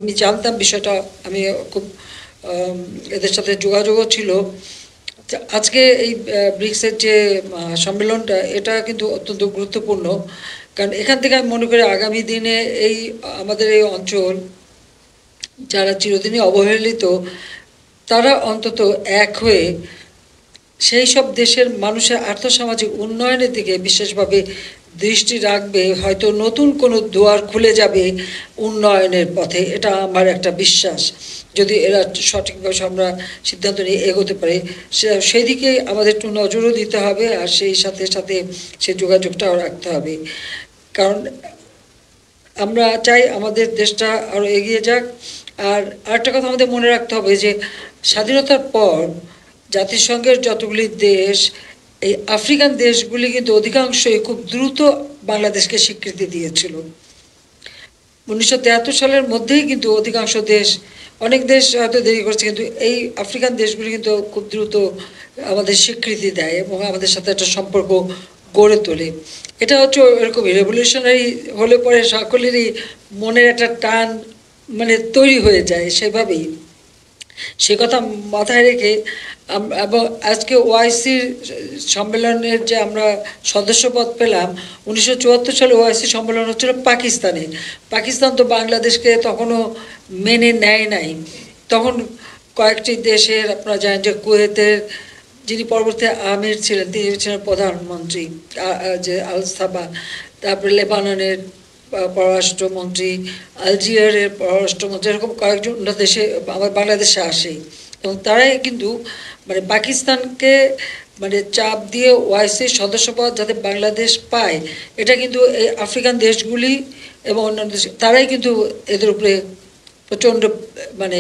আমি জানতাম বিষয়টা, আমি খুব এদের সাথে যোগাযোগও ছিল। আজকে এই ব্রিক্সের যে সম্মেলনটা, এটা কিন্তু অত্যন্ত গুরুত্বপূর্ণ, কারণ এখান থেকে আমি মনে করি আগামী দিনে এই আমাদের এই অঞ্চল যারা চিরদিনই অবহেলিত, তারা অন্তত এক হয়ে সেই সব দেশের মানুষের আর্থসামাজিক উন্নয়নের দিকে বিশেষভাবে দৃষ্টি রাখবে। হয়তো নতুন কোনো দুয়ার খুলে যাবে উন্নয়নের পথে, এটা আমার একটা বিশ্বাস। যদি এরা সঠিকভাবে আমরা সিদ্ধান্ত নিয়ে এগোতে পারে, সেই দিকে আমাদের একটু নজরও দিতে হবে, আর সেই সাথে সাথে সে যোগাযোগটাও রাখতে হবে। কারণ আমরা চাই আমাদের দেশটা আরও এগিয়ে যাক। আর আরেকটা কথা আমাদের মনে রাখতে হবে যে স্বাধীনতার পর জাতিসংঘের যতগুলি দেশ, এই আফ্রিকান দেশগুলি কিন্তু অধিকাংশই খুব দ্রুত বাংলাদেশকে স্বীকৃতি দিয়েছিল। 1973 সালের মধ্যেই কিন্তু অধিকাংশ দেশ, অনেক দেশ হয়তো দেরি করছে, কিন্তু এই আফ্রিকান দেশগুলি কিন্তু খুব দ্রুত আমাদের স্বীকৃতি দেয় এবং আমাদের সাথে একটা সম্পর্ক গড়ে তোলে। এটা হচ্ছে এরকমই, রেভলিউশনারি হলে পরে সকলেরই মনের একটা টান মানে তৈরি হয়ে যায় সেভাবেই। সে কথা মাথায় রেখে এবং আজকে ওআইসির সম্মেলনের যে আমরা সদস্যপদ পেলাম, 1974 সালে ওআইসি সম্মেলন হচ্ছিল পাকিস্তানে। পাকিস্তান তো বাংলাদেশকে তখনও মেনে নেয় নাই। তখন কয়েকটি দেশের, আপনারা জানেন যে কুয়েতের যিনি পরবর্তী আমির ছিলেন, তিনি ছিলেন প্রধানমন্ত্রী যে আল সাবা, তারপরে লেবাননের পররাষ্ট্রমন্ত্রী, আলজিয়ারের পররাষ্ট্রমন্ত্রী, এরকম কয়েকজন দেশে আমার বাংলাদেশে আসে এবং তারাই কিন্তু মানে পাকিস্তানকে মানে চাপ দিয়ে ওআইসির সদস্যপদ যাতে বাংলাদেশ পায়, এটা কিন্তু এই আফ্রিকান দেশগুলি এবং অন্যান্য দেশ, তারাই কিন্তু এদের উপরে প্রচণ্ড মানে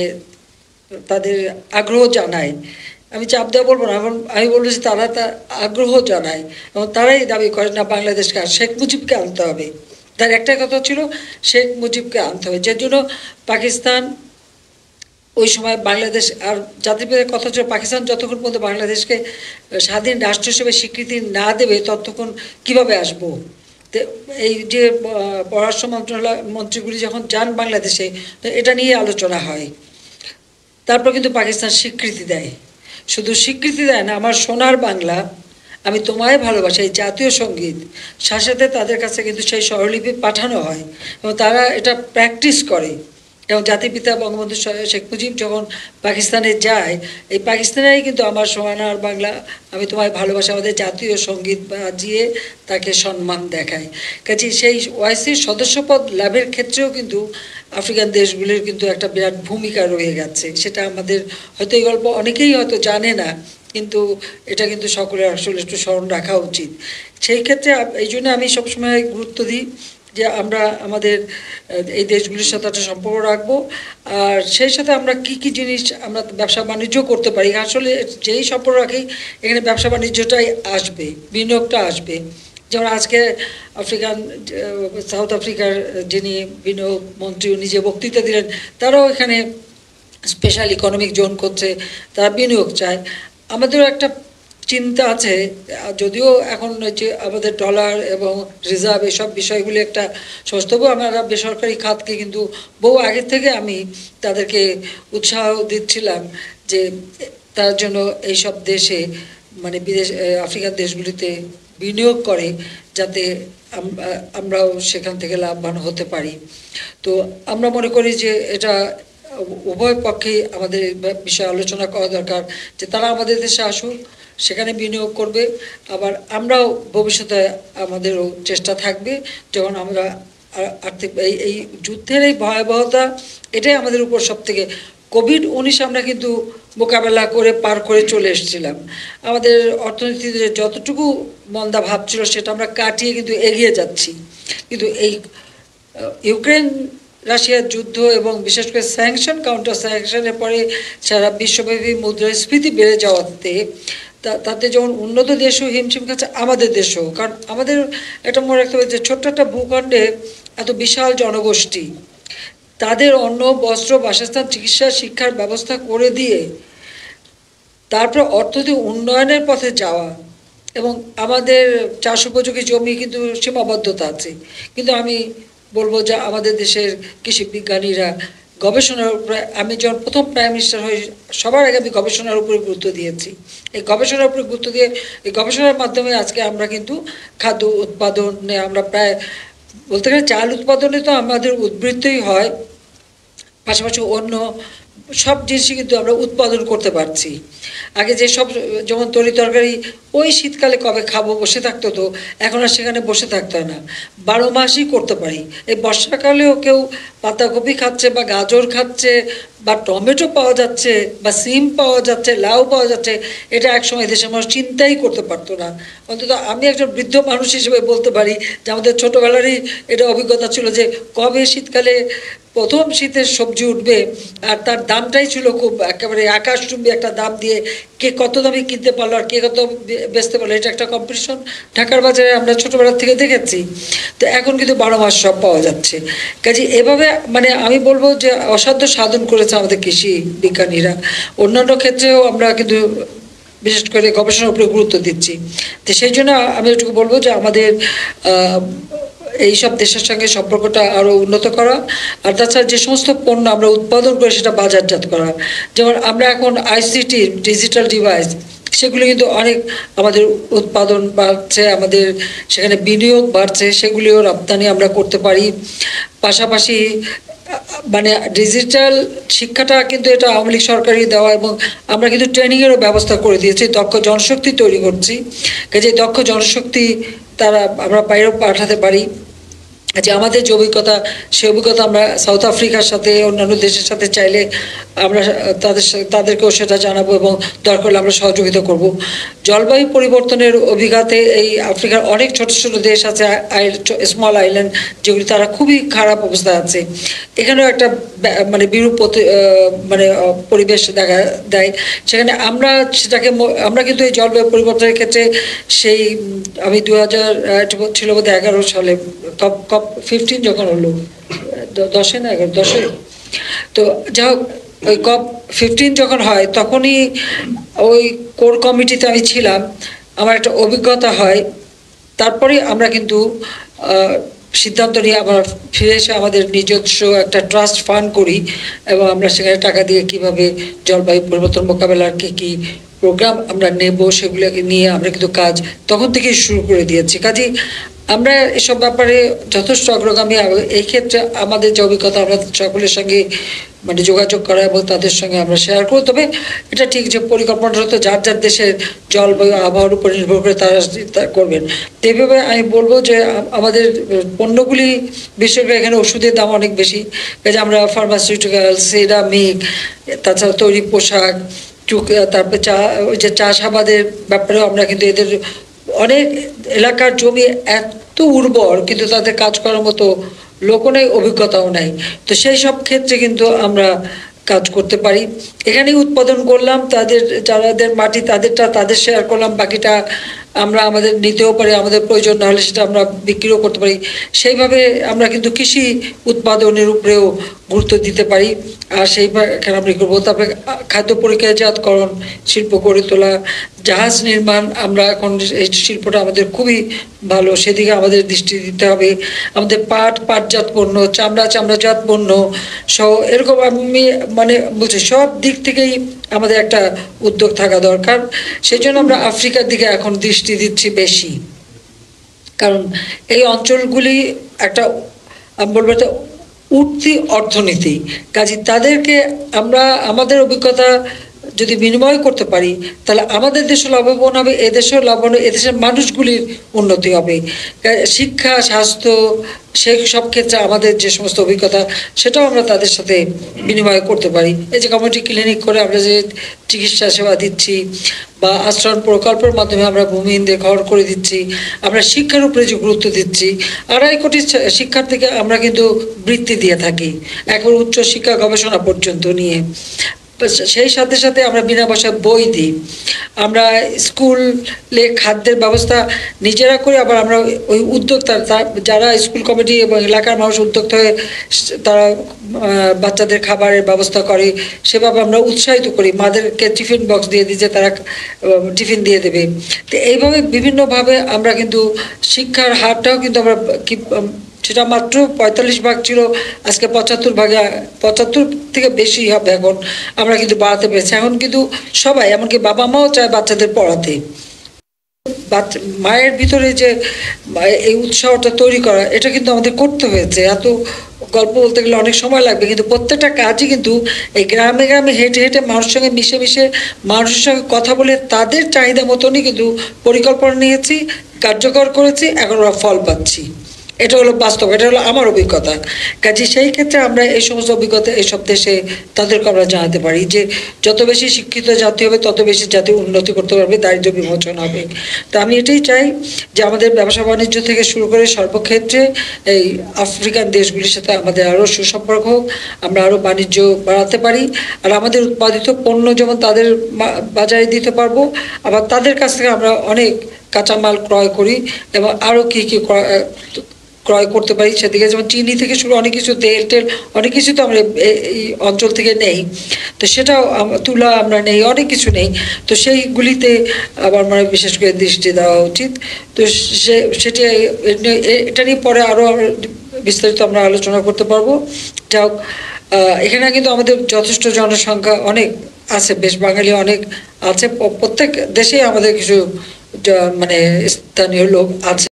তাদের আগ্রহ জানায়। আমি চাপ দেওয়া বলবো না, এখন আমি বলবো যে তারা তা আগ্রহ জানায় এবং তারাই দাবি করে না বাংলাদেশকে আর শেখ মুজিবকে আনতে হবে। তার একটা কথা ছিল শেখ মুজিবকে আনতে হবে, যার জন্য পাকিস্তান ওই সময় বাংলাদেশ আর জাতিভেদের কথা ছিল পাকিস্তান যতক্ষণ পর্যন্ত বাংলাদেশকে স্বাধীন রাষ্ট্র হিসেবে স্বীকৃতি না দেবে ততক্ষণ কিভাবে আসবো। তো এই যে পররাষ্ট্র মন্ত্রণালয় মন্ত্রীগুলি যখন যান বাংলাদেশে, তো এটা নিয়ে আলোচনা হয়। তারপর কিন্তু পাকিস্তান স্বীকৃতি দেয়। শুধু স্বীকৃতি দেয় না, আমার সোনার বাংলা, আমি তোমায় ভালোবাসি, এই জাতীয় সঙ্গীত, সাথে সাথে তাদের কাছে কিন্তু সেই স্বরলিপি পাঠানো হয় এবং তারা এটা প্র্যাকটিস করে। এবং জাতিপিতা বঙ্গবন্ধু শেখ মুজিব যখন পাকিস্তানে যায়, এই পাকিস্তানেই কিন্তু আমার সোনার বাংলা, আমি তোমায় ভালোবাসি, আমাদের জাতীয় সঙ্গীত বাজিয়ে তাকে সম্মান দেখায়। কাজে সেই ওআইসির সদস্যপদ লাভের ক্ষেত্রেও কিন্তু আফ্রিকান দেশগুলির কিন্তু একটা বিরাট ভূমিকা রয়ে গেছে। সেটা আমাদের হয়তো এই গল্প অনেকেই হয়তো জানে না, কিন্তু এটা কিন্তু সকলের আসলে একটু স্মরণ রাখা উচিত। সেই ক্ষেত্রে এই জন্য আমি সবসময় গুরুত্ব দিই যে আমরা আমাদের এই দেশগুলির সাথে একটা সম্পর্ক রাখবো, আর সেই সাথে আমরা কি কি জিনিস আমরা ব্যবসা বাণিজ্য করতে পারি। আসলে যেই সম্পর্ক রাখি এখানে ব্যবসা বাণিজ্যটাই আসবে, বিনিয়োগটা আসবে। যেমন আজকে সাউথ আফ্রিকার যিনি বিনিয়োগ মন্ত্রী, উনি যে বক্তৃতা দিলেন, তারাও এখানে স্পেশাল ইকোনমিক জোন করছে, তারা বিনিয়োগ চায়। আমাদেরও একটা চিন্তা আছে, যদিও এখন যে আমাদের ডলার এবং রিজার্ভ এসব বিষয়গুলি একটা সমস্ত, তবুও আমরা বেসরকারি খাতকে কিন্তু বহু আগে থেকে আমি তাদেরকে উৎসাহ দিচ্ছিলাম যে তার জন্য এইসব দেশে মানে বিদেশ আফ্রিকান দেশগুলিতে বিনিয়োগ করে, যাতে আমরাও সেখান থেকে লাভবান হতে পারি। তো আমরা মনে করি যে এটা উভয় পক্ষেই আমাদের বিষয়ে আলোচনা করা দরকার, যে তারা আমাদের দেশে আসুক, সেখানে বিনিয়োগ করবে, আবার আমরাও ভবিষ্যতে আমাদেরও চেষ্টা থাকবে যখন আমরা আর্থিক এই যুদ্ধের এই ভয়াবহতা, এটাই আমাদের উপর সবথেকে, কোভিড-19 আমরা কিন্তু মোকাবেলা করে পার করে চলে এসেছিলাম। আমাদের অর্থনীতিতে যতটুকু মন্দা ভাব ছিল সেটা আমরা কাটিয়ে কিন্তু এগিয়ে যাচ্ছি। কিন্তু এই ইউক্রেন রাশিয়ার যুদ্ধ এবং বিশেষ করে স্যাংশন, কাউন্টার স্যাংশনের পরে সারা বিশ্বব্যাপী মুদ্রাস্ফীতি বেড়ে যাওয়াতে তাতে যেমন উন্নত দেশও হিমশিম খাচ্ছে, আমাদের দেশও। কারণ আমাদের একটা মনে রাখতে হবে যে ছোট্ট একটা ভূখণ্ডে এত বিশাল জনগোষ্ঠী, তাদের অন্ন, বস্ত্র, বাসস্থান, চিকিৎসা, শিক্ষার ব্যবস্থা করে দিয়ে তারপর অর্থনৈতিক উন্নয়নের পথে যাওয়া, এবং আমাদের চাষ উপযোগী জমি কিন্তু সীমাবদ্ধতা আছে। কিন্তু আমি বলবো যে আমাদের দেশের কৃষি বিজ্ঞানীরা গবেষণার উপরে আমি যখন প্রথম প্রাইম মিনিস্টার হই সবার আগে আমি গবেষণার উপরে গুরুত্ব দিয়েছি। এই গবেষণার উপরে গুরুত্ব দিয়ে এই গবেষণার মাধ্যমে আজকে আমরা কিন্তু খাদ্য উৎপাদনে আমরা প্রায় বলতে গেলে চাল উৎপাদনে তো আমাদের উদ্বৃত্তই হয়, পাশাপাশি অন্য সব জিনিসই কিন্তু আমরা উৎপাদন করতে পারছি। আগে যে সব যেমন তরি তরকারি ওই শীতকালে কবে খাবো বসে থাকতো, তো এখন আর সেখানে বসে থাকতো না, 12 মাসই করতে পারি। এই বর্ষাকালেও কেউ পাতাকপি খাচ্ছে বা গাজর খাচ্ছে বা টমেটো পাওয়া যাচ্ছে বা সিম পাওয়া যাচ্ছে, লাউ পাওয়া যাচ্ছে, এটা একসময় দেশের মানুষ চিন্তাই করতে পারতো না। অন্তত আমি একজন বৃদ্ধ মানুষ হিসেবে বলতে পারি যে আমাদের ছোটোবেলারই এটা অভিজ্ঞতা ছিল যে কবে শীতকালে প্রথম শীতের সবজি উঠবে, আর তার দামটাই ছিল খুব একেবারে আকাশচুম্বী একটা দাম দিয়ে কে কত দামে কিনতে পারলো আর কে কত বেচতে পারলো, এটা একটা কম্পিটিশন ঢাকার বাজারে আমরা ছোটোবেলা থেকে দেখেছি। তো এখন কিন্তু 12 মাস সব পাওয়া যাচ্ছে। কাজে এভাবে মানে আমি বলবো যে অসাধ্য সাধন করেছে আমাদের কৃষি বিজ্ঞানীরা। অন্যান্য ক্ষেত্রেও আমরা কিন্তু বিশেষ করে গবেষণার উপরে গুরুত্ব দিচ্ছি। তো সেই জন্য আমি এটুকু বলবো যে আমাদের এইসব দেশের সঙ্গে সম্পর্কটা আরও উন্নত করা, আর তাছাড়া যে সমস্ত পণ্য আমরা উৎপাদন করে সেটা বাজারজাত করা। যেমন আমরা এখন আইসিটি ডিজিটাল ডিভাইস সেগুলো কিন্তু অনেক আমাদের উৎপাদন বাড়ছে, আমাদের সেখানে বিনিয়োগ বাড়ছে, সেগুলিও রপ্তানি আমরা করতে পারি। পাশাপাশি মানে ডিজিটাল শিক্ষাটা কিন্তু এটা আওয়ামী লীগ সরকারই দেওয়া, এবং আমরা কিন্তু ট্রেনিংয়েরও ব্যবস্থা করে দিয়েছি, দক্ষ জনশক্তি তৈরি করছি। কাজে দক্ষ জনশক্তি তারা আমরা বাইরেও পাঠাতে পারি। যে আমাদের যে অভিজ্ঞতা সে অভিজ্ঞতা আমরা সাউথ আফ্রিকার সাথে অন্যান্য দেশের সাথে চাইলে আমরা তাদেরকেও সেটা জানাবো এবং দরকার হলে আমরা সহযোগিতা করব। জলবায়ু পরিবর্তনের অভিজ্ঞতাতে এই আফ্রিকার অনেক ছোট ছোট দেশ আছে, স্মল আইল্যান্ড, যেগুলি তারা খুবই খারাপ অবস্থায় আছে। এখানেও একটা মানে বিরূপ মানে পরিবেশ দেখা দেয়। সেখানে আমরা সেটাকে আমরা কিন্তু এই জলবায়ু পরিবর্তনের ক্ষেত্রে সেই আমি 2000 ছিল বোধ 11 সালে COP15 যখন হলো, 10 না 11 10, তো যাই হোক ওই COP15 যখন হয় তখনই ওই কোর কমিটিতে আমি ছিলাম, আমার একটা অভিজ্ঞতা হয়। তারপরে আমরা কিন্তু সিদ্ধান্ত নিয়ে আমরা ফিরে এসে আমাদের নিজস্ব একটা ট্রাস্ট ফান্ড করি এবং আমরা সেখানে টাকা দিয়ে কিভাবে জলবায়ু পরিবর্তন মোকাবেলার কি প্রোগ্রাম আমরা নেব সেগুলোকে নিয়ে আমরা কিন্তু কাজ তখন থেকেই শুরু করে দিয়েছি। কাজেই আমরা এসব ব্যাপারে যথেষ্ট অগ্রগামী। এই ক্ষেত্রে আমাদের যে অভিজ্ঞতা আমরা সকলের সঙ্গে মানে যোগাযোগ করা এবং তাদের সঙ্গে আমরা শেয়ার করি। তবে এটা ঠিক যে পরিকল্পনাটা তো যার যার দেশের জলবায়ু আবহাওয়ার উপর নির্ভর করে তারা করবেন। এইভাবে আমি বলবো যে আমাদের পণ্যগুলি বিশেষ করে এখানে ওষুধের দাম অনেক বেশি, কাজে আমরা ফার্মাসিউটিক্যাল, সিরামিক, তাছাড়া তৈরি পোশাক, তারপরে ওই যে চাষাবাদের ব্যাপারেও আমরা কিন্তু এদের অনেক এলাকার জমি এত উর্বর কিন্তু তাদের কাজ করার মতো লোকও নেই, অভিজ্ঞতাও নাই। তো সেই সব ক্ষেত্রে কিন্তু আমরা কাজ করতে পারি। এখানেই উৎপাদন করলাম, তাদের যাদের মাটি তাদেরটা তাদের শেয়ার করলাম, বাকিটা আমরা আমাদের নিতেও পারি, আমাদের প্রয়োজন না হলে সেটা আমরা বিক্রিও করতে পারি। সেইভাবে আমরা কিন্তু কৃষি উৎপাদনের উপরেও গুরুত্ব দিতে পারি। আর সেইভাবে আমরা করবো। তারপরে খাদ্য প্রক্রিয়াজাতকরণ শিল্প গড়ে তোলা, জাহাজ নির্মাণ, আমরা এখন এই শিল্পটা আমাদের খুবই ভালো, সেদিকে আমাদের দৃষ্টি দিতে হবে। আমাদের পাটজাত পণ্য, চামড়াজাত পণ্য সহ এরকম আমি মানে বলছি সব দিক থেকেই আমাদের একটা উদ্যোগ থাকা দরকার। সেই জন্য আমরা আফ্রিকার দিকে এখন দৃষ্টি দিচ্ছি বেশি, কারণ এই অঞ্চলগুলি একটা আমি বলবো একটা উঠতি অর্থনীতি। কাজে তাদেরকে আমরা আমাদের অভিজ্ঞতা যদি বিনিময় করতে পারি তাহলে আমাদের দেশও লাভবান হবে, এদেশেও লাভবান হবে, এদেশের মানুষগুলির উন্নতি হবে। শিক্ষা, স্বাস্থ্য, সেই সব ক্ষেত্রে আমাদের যে সমস্ত অভিজ্ঞতা সেটাও আমরা তাদের সাথে বিনিময় করতে পারি। এই যে কমিউনিটি ক্লিনিক করে আমরা যে চিকিৎসা সেবা দিচ্ছি বা আশ্রয়ণ প্রকল্পের মাধ্যমে আমরা ভূমিহীনদের ঘর করে দিচ্ছি, আমরা শিক্ষার উপরে যে গুরুত্ব দিচ্ছি, 2.5 কোটি শিক্ষার্থীকে আমরা কিন্তু বৃত্তি দিয়ে থাকি একবার উচ্চ শিক্ষা গবেষণা পর্যন্ত নিয়ে। সেই সাথে সাথে আমরা বিনা পয়সায় বই দিই, আমরা স্কুলে খাদ্যের ব্যবস্থা নিজেরা করি, আবার আমরা ওই উদ্যোক্তা যারা স্কুল কমিটি এবং এলাকার মানুষ উদ্যোক্তা হয়ে তারা বাচ্চাদের খাবারের ব্যবস্থা করে, সেভাবে আমরা উৎসাহিত করি, মাদেরকে টিফিন বক্স দিয়ে দিই যে তারা টিফিন দিয়ে দেবে। তো এইভাবে বিভিন্নভাবে আমরা কিন্তু শিক্ষার হারটাও কিন্তু আমরা সেটা মাত্র 45 ভাগ ছিল, আজকে 75 ভাগে, 75 থেকে বেশি হবে এখন। আমরা কিন্তু বাড়াতে পেরেছি। এখন কিন্তু সবাই, এমনকি বাবা মাও চায় বাচ্চাদের পড়াতে। মায়ের ভিতরে যে এই উৎসাহটা তৈরি করা, এটা কিন্তু আমাদের করতে হয়েছে। এত গল্প বলতে গেলে অনেক সময় লাগবে, কিন্তু প্রত্যেকটা কাজই কিন্তু এই গ্রামে গ্রামে হেঁটে হেঁটে মানুষের সঙ্গে মিশে মিশে মানুষের সঙ্গে কথা বলে তাদের চাহিদা মতনই কিন্তু পরিকল্পনা নিয়েছি, কার্যকর করেছি, এখন ওরা ফল পাচ্ছি। এটা হলো বাস্তব, এটা হলো আমার অভিজ্ঞতা। কাজে সেই ক্ষেত্রে আমরা এই সমস্ত অভিজ্ঞতা এইসব দেশে তাদেরকে আমরা জানাতে পারি যে যত বেশি শিক্ষিত জাতি হবে তত বেশি জাতি উন্নতি করতে পারবে, দারিদ্র্য বিমোচন হবে। তো আমি এটাই চাই যে আমাদের ব্যবসা বাণিজ্য থেকে শুরু করে সর্বক্ষেত্রে এই আফ্রিকান দেশগুলির সাথে আমাদের আরও সুসম্পর্ক হোক, আমরা আরও বাণিজ্য বাড়াতে পারি, আর আমাদের উৎপাদিত পণ্য যেমন তাদের বাজারে দিতে পারবো, আবার তাদের কাছ থেকে আমরা অনেক কাঁচামাল ক্রয় করি এবং আরও কী কী ক্রয় করতে পারি সেদিকে, যেমন চিনি থেকে শুরু অনেক কিছু, তেল টেল অনেক কিছু তো আমরা এই অঞ্চল থেকে নেই। তো সেটাও তুলা আমরা নেই, অনেক কিছু নেই। তো সেইগুলিতে আবার মানে বিশেষ করে দৃষ্টি দেওয়া উচিত। তো সেটা এটা নিয়ে পরে আরও বিস্তারিত আমরা আলোচনা করতে পারবো। যাই হোক, এখানে কিন্তু আমাদের যথেষ্ট জনসংখ্যা অনেক আছে, বেশ বাঙালি অনেক আছে। প্রত্যেক দেশেই আমাদের কিছু মানে স্থানীয় লোক আছে।